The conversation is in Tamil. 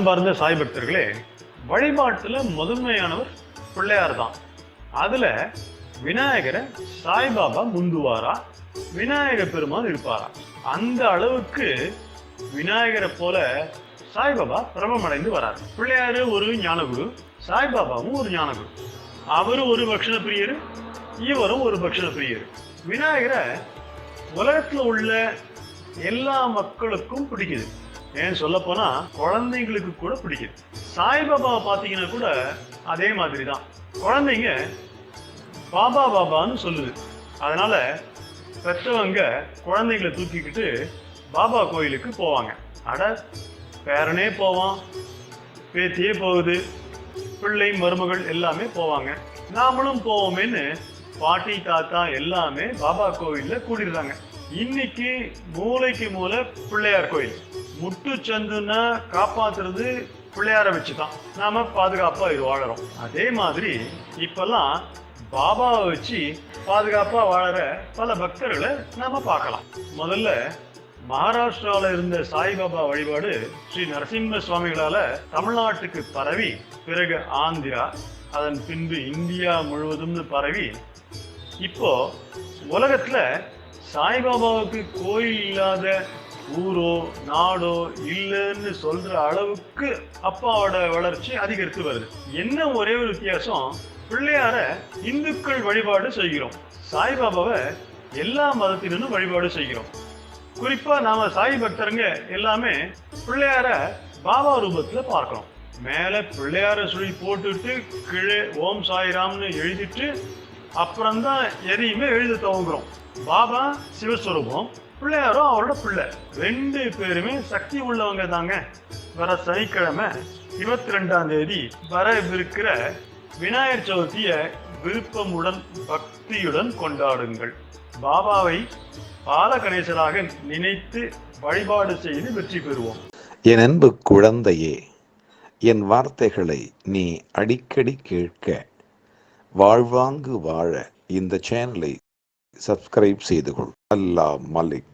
அன்பார்ந்த சாய் பக்தர்களே, வழிபாட்டுல முதன்மையானவர் பிள்ளையார் தான். அதுல விநாயகரை சாய்பாபா முந்துவாரா, விநாயக பெருமான் இருப்பாரா? அந்த அளவுக்கு விநாயகரை போல சாய்பாபா பிரபமடைந்து வரார். பிள்ளையாரு ஒரு ஞானகுரு, சாய்பாபாவும் ஒரு ஞானகுரு. அவரு ஒரு பக்ஷண பிரியர், இவரும் ஒரு பக்ஷண பிரியர். விநாயகரை உலகத்துல உள்ள எல்லா மக்களுக்கும் பிடிக்குது. ஏன் சொல்ல போனா குழந்தைங்களுக்கு கூட பிடிக்குது. சாய்பாபாவை பார்த்தீங்கன்னா கூட அதே மாதிரி தான். குழந்தைங்க பாபா பாபான்னு சொல்லுது. அதனால பெற்றவங்க குழந்தைங்களை தூக்கிக்கிட்டு பாபா கோயிலுக்கு போவாங்க. அட, பேரனே போவான், பேத்தியே போகுது, பிள்ளை மருமகள் எல்லாமே போவாங்க, நாமளும் போவோமேன்னு பாட்டி தாத்தா எல்லாமே பாபா கோயில்ல கூடிடுறாங்க. இன்னைக்கு மூளைக்கு மூளை பிள்ளையார் கோயில். முட்டு சந்துன்னா காப்பாத்துறது பிள்ளையார வச்சுதான் நாம பாதுகாப்பா வாழறோம். அதே மாதிரி இப்பெல்லாம் பாபாவை வச்சு பாதுகாப்பா வாழற பல பக்தர்களை நாம பார்க்கலாம். முதல்ல மகாராஷ்டிராவில இருந்த சாய்பாபா வழிபாடு ஸ்ரீ நரசிம்ம சுவாமிகளால தமிழ்நாட்டுக்கு பரவி, பிறகு ஆந்திரா, அதன் பின்பு இந்தியா முழுவதும் பரவி, இப்போ உலகத்துல சாய்பாபாவுக்கு கோயில் இல்லாத ஊரோ நாடோ இல்லைன்னு சொல்ற அளவுக்கு அப்பாவோட வளர்ச்சி அதிகரித்து வருது. என்ன ஒரே ஒரு வித்தியாசம், பிள்ளையார இந்துக்கள் வழிபாடு செய்கிறோம், சாய்பாபாவை எல்லா மதத்தினரும் வழிபாடு செய்கிறோம். குறிப்பா நாம சாய் பக்தருங்க எல்லாமே பிள்ளையார பாபா ரூபத்துல பார்க்கிறோம். மேல பிள்ளையார சுழி போட்டுட்டு கீழே ஓம் சாய்ராம்னு எழுதிட்டு அப்புறம்தான் எதையுமே எழுத துவங்குறோம். பாபா சிவஸ்வரூபம், பிள்ளையாரும் அவரோட பிள்ளை, ரெண்டு பேருமே சக்தி உள்ளவங்க தாங்க. வர சனிக்கிழமை 22ஆம் தேதி வரவிருக்கிற விநாயகர் சதுர்த்திய விருப்பமுடன் பக்தியுடன் கொண்டாடுங்கள். பாபாவை பாலகணேசராக நினைத்து வழிபாடு செய்து வெற்றி பெறுவோம். என் அன்பு குழந்தையே, என் வார்த்தைகளை நீ அடிக்கடி கேட்க, வாழ்வாங்கு வாழ இந்த சேனலை சப்ஸ்கிரைப் செய்து கொள். அல்லாஹ் மலிக்.